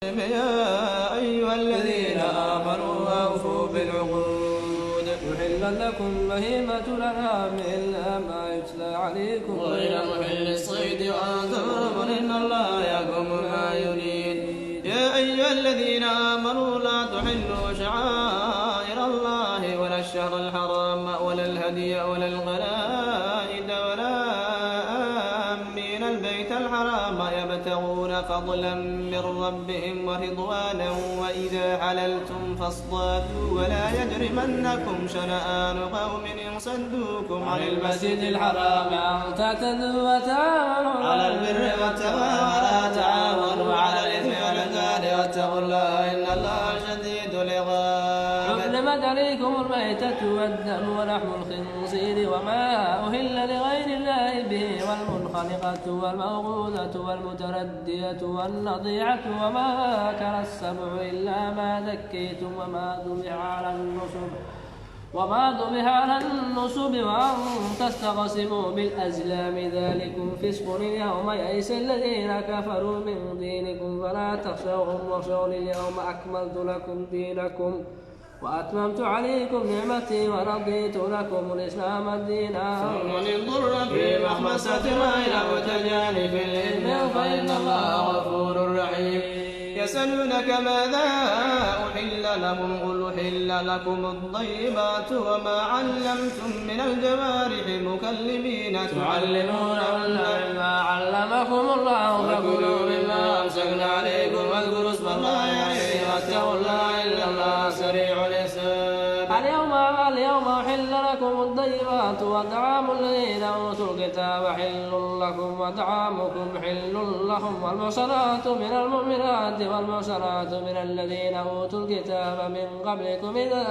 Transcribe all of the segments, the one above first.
يا أيها الذين آمنوا أوفوا بالعقود. أحل لكم بهيمة الأنعام إلا ما يتلى عليكم غير محل الصيد وأنتم حرم إن الله يحكم ما يريد. يا أيها الذين آمنوا لا تحلوا شعائر الله ولا الشهر الحرام ولا الهدي ولا القلائد ولا آمين البيت الحرام يبتغون فضلا من ربهم ورضوانا وإذا حللتم فاصطادوا ولا يجرمنكم شنآن قوم إن صدوكم عن المسجد الحرام أن تعتدوا وتعاونوا على البر والتقوى ولا تعاونوا على الإثم والعدوان واتقوا الله إن الله شديد العقاب. حرمت عليكم الميتة والدم ولحم الخنزير وما أهل لغير الله به والمنخنقة والموقوذة والمتردية والنطيعة وما أكل السبع إلا ما ذكيتم وما ذبح على النصب وأن تستقسموا بالأزلام ذلكم فسق. اليوم يئس الذين كفروا من دينكم فلا تخشوهم واخشوني اليوم أكملت لكم دينكم وأتممت عليكم نعمتي ورضيت لكم الإسلام دينا. فمن اضطر في مخمصة غير متجانف للإثم فإن الله غفور رحيم. يسألونك ماذا أحل لهم قل أحل لكم الطيبات وما علمتم من الجوارح مكلبين تعلمونهن مما علمكم الله فكلوا مما أمسكنا عليكم واذكروا اسم الله عليه واتقوا الله إن الله سريع الحساب. اليوم أحل لكم الطيبات وطعام الذين أوتوا الكتاب حل لكم وطعامكم حل لهم والمحصنات من المؤمنات والمحصنات من الذين أوتوا الكتاب من قبلكم إذا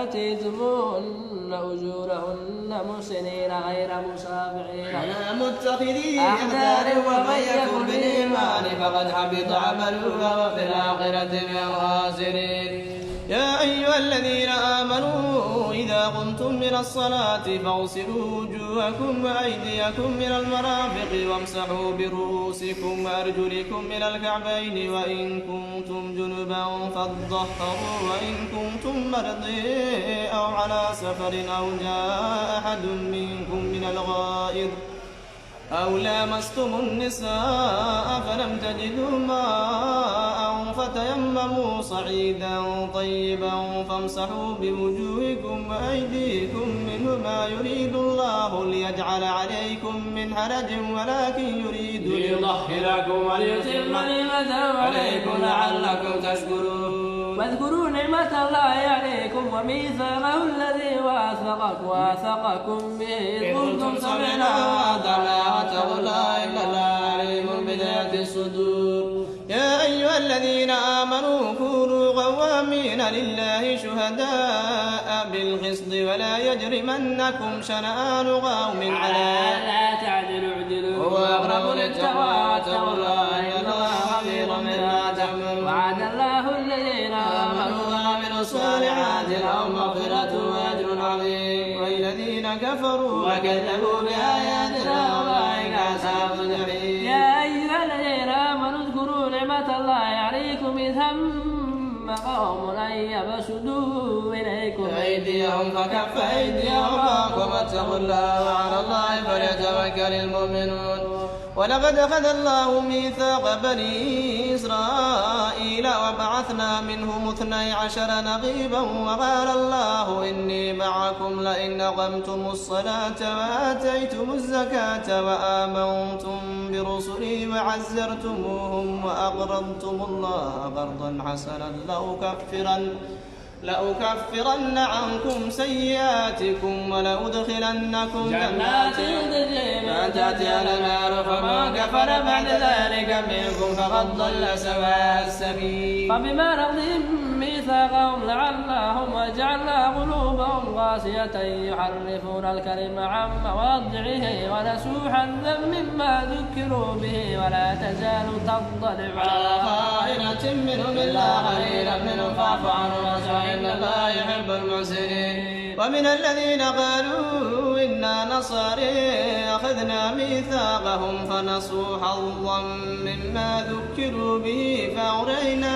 آتيتموهن أجورهن محسنين غير مسافحين ولا متخذي أخدار ومن يكفر بالإيمان فقد حبط عمله وفي الآخرة من الخاسرين. يا أيها الذين آمنوا إذا قمتم من الصلاة فاغسلوا وجوهكم وأيديكم من المرافق وامسحوا برؤوسكم وأرجلكم إلى الكعبين وإن كنتم جنبا فاطهروا وإن كنتم مرضى أو على سفر أو جاء أحد منكم من الغائط أو لامستم النساء فلم تجدوا ماء فتيمموا صعيدا طيبا فامسحوا بوجوهكم وأيديكم منه ما يريد الله ليجعل عليكم من حرج ولكن يريد ليطهركم وليتم نعمته عليكم لعلكم تشكرون. واذكروا نعمة الله عليكم وميثاقه الذي واثقكم به إذ قلتم سمعنا وأطعنا واتقوا الله إن الله عليم بذات الصدور. يا أيها الذين آمنوا كونوا قوامين لله شهداء بالقسط ولا يجرمنكم شنآن قوم على لا تعدلوا اعدلوا هو أقرب للتقوى واتقوا الله إن الله خبير بما تعملون. وعد الله الذين آمنوا وعملوا الصالحات لهم مغفرة وأجر عظيم والذين كفروا وكذبوا بآياتنا أولئك أصحاب الجحيم. يا أيها الذين آمنوا اذكروا نعمة الله عليكم إذ هم قوم أن يبسطوا إليكم أيديهم فكف أيديهم عنكم واتقوا الله وعلى الله فليتوكل المؤمنون. ولقد أخذ الله ميثاق بني إسرائيل وبعثنا منهم 12 نقيبا وقال الله إني معكم لئن أقمتم الصلاة وآتيتم الزكاة وآمنتم برسلي وعزرتموهم وأقرضتم الله قرضا حسنا لأكفرن عنكم سيئاتكم ولأدخلنكم جنات تجري من تحتها الأنهار فمن كفر بعد ذلك منكم فقد ضل سواء السبيل. فبما نقضهم ميثاقهم لعناهم وجعلنا قلوبهم قاسية يحرفون الكلم عن مواضعه ونسوا حظا مما ذكروا به ولا تزال تطلع على خائنة منهم إلا قليلا منهم فاعف عنهم إن الله يحب المحسنين. ومن الذين قالوا إنا نصارى أخذنا ميثاقهم فنسوا حظا مما ذكروا به فأغرينا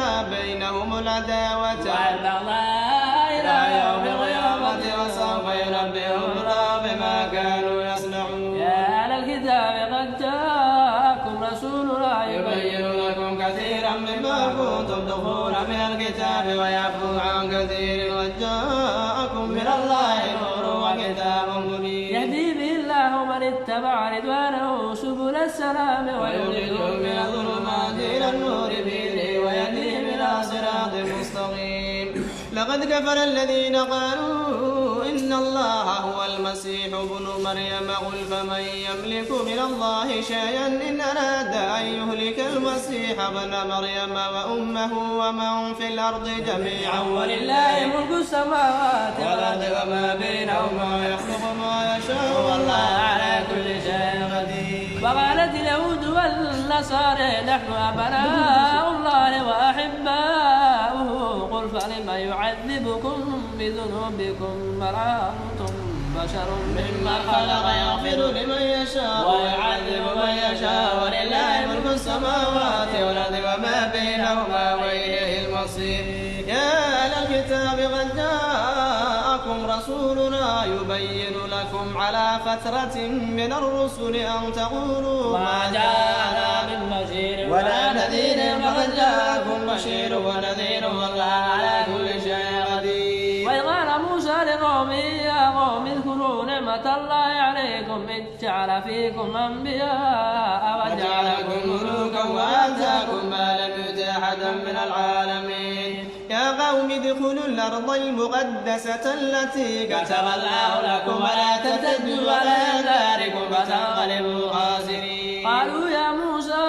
بينهم العداوة والبغضاء إلى يوم القيامة وسوف ينبئهم الله بما كانوا يصنعون. يا أهل الكتاب قد جاءكم رسولنا يبين لكم كثيرا مما كنتم تخفون من الكتاب ويعفو عن كثير، قد جاءكم من الله نور وكتاب مبين يهدي به الله من اتبع رضوانه سبل السلام ويخرجهم من الظلمات إلى النور بإذنه ويهديهم إلى صراط مستقيم. لقد كفر الذين قالوا إن الله هو المسيح ابن مريم، قل فمن يملك من الله شيئا إن أراد أن يهلك المسيح ابن مريم وأمه ومن في الأرض جميعا ولله ملك السماوات والأرض وما بينهما يخلق ما يشاء والله على كل شيء قدير. وقالت اليهود والنصارى نحن أبناء الله وأحباؤه، قل فلم يعذبكم بذنوبكم بل أنتم بشر ممن خلق يغفر لمن يشاء ويعذب من يشاء ولله ملك السماوات والأرض وما بينهما وإليه المصير. يا أهل الكتاب قد جاءكم رسولنا يبين لكم على فترة من الرسل أن تقولوا ما جاءنا من بشير ولا نذير، فقد جاءكم بشير ونذير والله على كل شيء قدير. وإذ قال موسى لقومه يا قوم اذكروا نعمة الله عليكم إذ جعل فيكم أنبياء وجعلكم ملوكا وآتاكم ما لم يؤت أحدا من العالمين. يا قوم ادخلوا الأرض المقدسة التي كتب الله لكم ولا ترتدوا على أدباركم فتنقلبوا خاسرين. قالوا يا موسى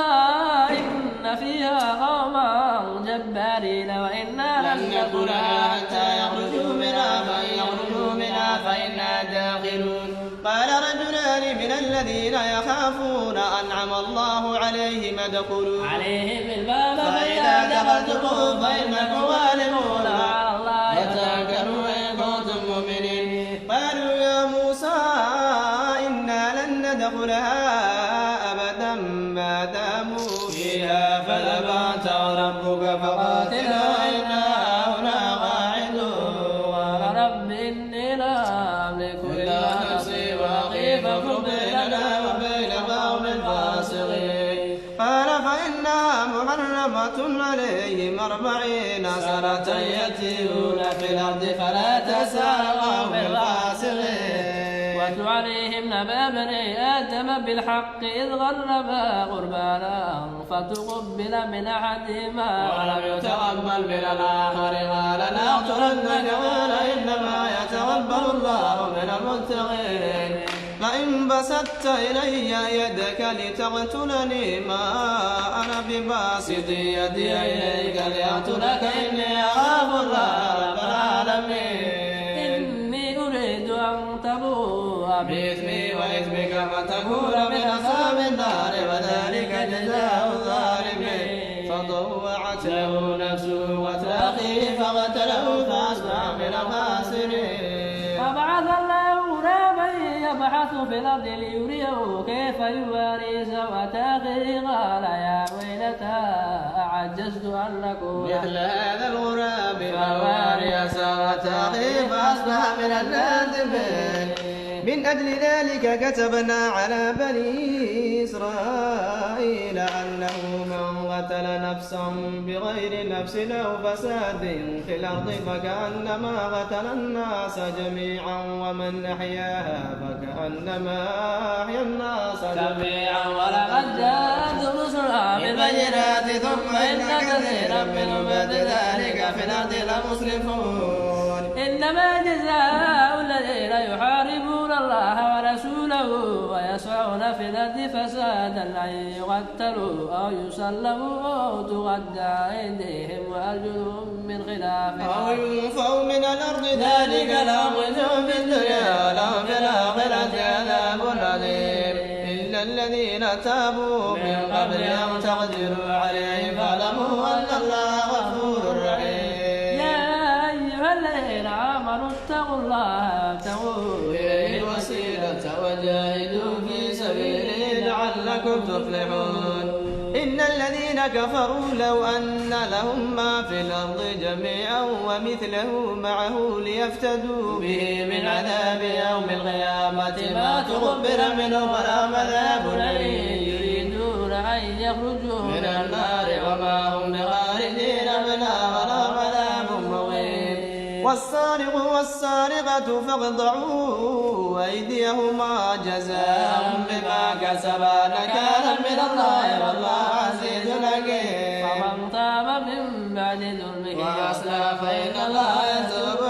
إن فيها قوما جبارين وإنا لن ندخلها حتى يخرجوا منها، فإن يخرجوا منها فإنا داخلون. قال رجلان من الذين يخافون أنعم الله عليهم ادخلوا عليهم الباب فإذا دخلتموه فإنكم غالبون على الله وتذكروا إن كنتم مؤمنين. قالوا يا موسى إنا لن ندخلها أبدا ما داموا فيها فاذهب أنت وربك فقاتلا إنا هنا قاعدون. قال رب إني لا أملك إلا نفسي وأخي فافرق بيننا وبين قوم فاسقين. قال فإنها محرمة عليهم 40 سنة يتيهون في الأرض فلا تسأل بالفاسقين. واتل عليهم نبأ بني آدم بالحق إذ غربا قربانا فتقبل من أحدهما ولم يتقبل من الآخر قال لأقتلنك قال إنما يتقبل الله من المتقين. لئن بسطت إلي يدك لتقتلني ما أنا بباسط يدي إليك لأقتلك إني أخاف الله رب العالمين. إني أريد أن تبوء بإثمي وإثمك فتكون من أصحاب النار وذلك جزاء الظالمين. فطوعت له نفسه وتأخيه فقتله فأصبح من الخاسرين. فبعث الله غرابا يبحث في الأرض ليريه كيف يواري سوءة أخيه قال يا ويلتى أعجزت أن أكون مثل هذا الغراب فواري سوءة أخيه فأصبح من النادمين. من أجل ذلك كتبنا على بني إسرائيل أنه من قتل نفسا بغير نفس أو فساد في الأرض فكأنما قتل الناس جميعا ومن أحياها فكأنما أحيا الناس جميعا. ولقد جاءت رسلنا بالبينات ثم إن كثيرا منهم بعد ذلك في الأرض لمسرفون. إنما جزاء الذين يحاربون الله ورسوله ويسعون في الأرض فسادا أن يقتلوا أو يسلموا أو تقطع أيديهم وأرجلهم من خلاف أو ينفوا من الأرض ذلك لهم خزي في الدنيا ولهم في الآخرة عذاب أليم. إلا الذين تابوا من قبل أن تقدروا عليهم فاعلموا أن الله غفور رحيم. يا أيها الذين آمنوا اتقوا الله وابتغوا إليه الوسيلة وجاهدوا في سبيله لعلكم تفلحون. إن الذين الذين كفروا لو أن لهم ما في الأرض جميعا ومثله معه ليفتدوا به من عذاب يوم القيامة ما تقبل منهم ولهم عذاب أليم يريدون أن يخرجوا من النار وما هم بخارجين منها ولهم عذاب مقيم. والسارق والسارقة فاقطعوا أيديهما جزاء بما كسبا نكالا من الله والله عزيز حكيم. فمن تاب من بعد ظلمه وأصلح فإن الله يتوب